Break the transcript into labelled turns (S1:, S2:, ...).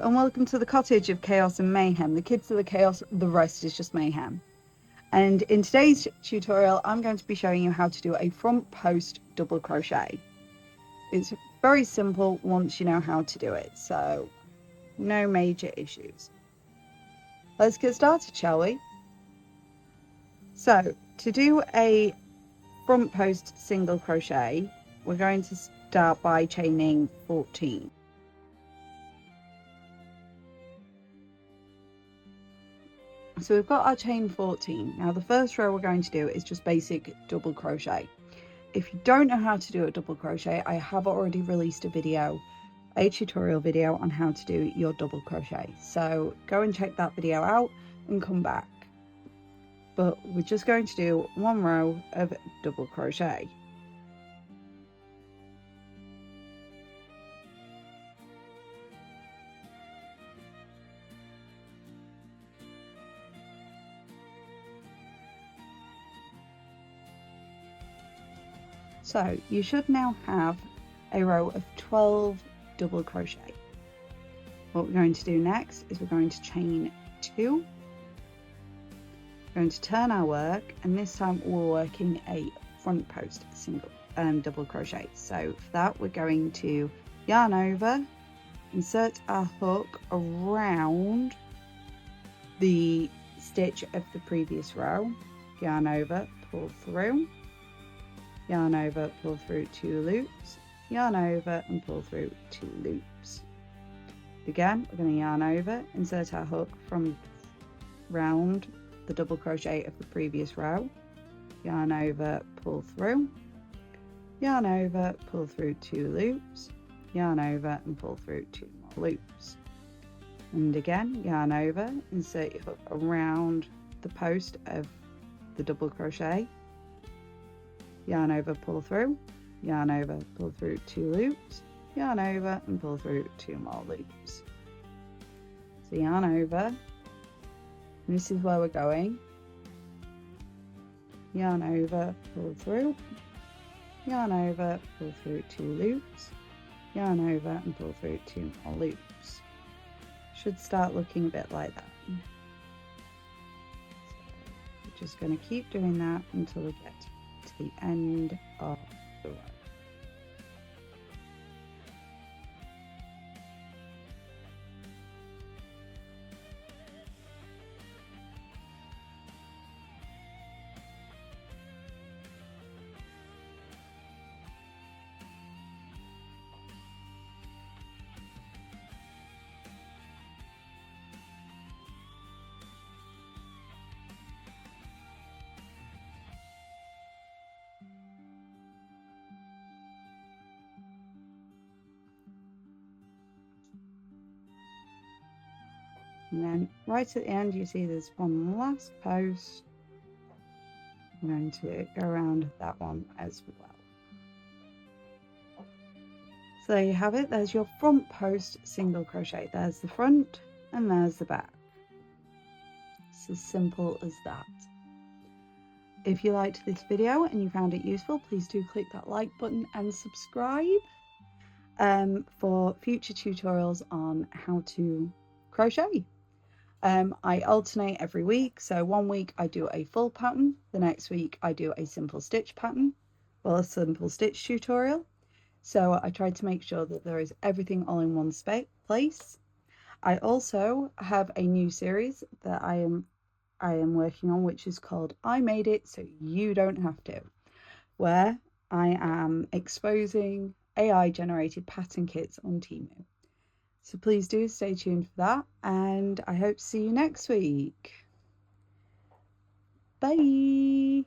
S1: and welcome to the cottage of chaos and mayhem. The kids are the chaos, the rest is just mayhem. And in today's tutorial, I'm going to be showing you how to do a front post double crochet. It's very simple once you know how to do it, so no major issues. Let's get started, shall we? So to do a front post single crochet, we're going to start by chaining 14. So we've got our chain 14. Now the first row we're going to do is just basic double crochet. If you don't know how to do a double crochet, I have already released a tutorial video on how to do your double crochet. So go and check that video out and come back. But we're just going to do one row of double crochet. So you should now have a row of 12 double crochet. What we're going to do next is we're going to chain 2. We're going to turn our work, and this time we're working a front post single double crochet. So for that we're going to yarn over, insert our hook around the stitch of the previous row, yarn over, pull through, yarn over, pull through 2 loops, yarn over and pull through 2 loops. Again, we're going to yarn over, insert our hook from round the double crochet of the previous row, yarn over, pull through, yarn over, pull through 2 loops, yarn over and pull through 2 more loops. And again, yarn over, insert your hook around the post of the double crochet, yarn over, pull through, yarn over, pull through 2 loops, yarn over and pull through 2 more loops. So yarn over, and this is where we're going, yarn over, pull through, yarn over, pull through 2 loops, yarn over and pull through 2 more loops. Should start looking a bit like that. So we're just going to keep doing that until we get to the end of the row. And then right at the end you see there's one last post. I'm going to go around that one as well. So there you have it, there's your front post single crochet. There's the front and there's the back. It's as simple as that. If you liked this video and you found it useful, please do click that like button and subscribe for future tutorials on how to crochet. I alternate every week, so one week I do a full pattern, the next week I do a simple stitch pattern, well, a simple stitch tutorial. So I try to make sure that there is everything all in one place. I also have a new series that I am working on, which is called I Made It So You Don't Have To, where I am exposing AI generated pattern kits on Temu. So please do stay tuned for that, and I hope to see you next week. Bye!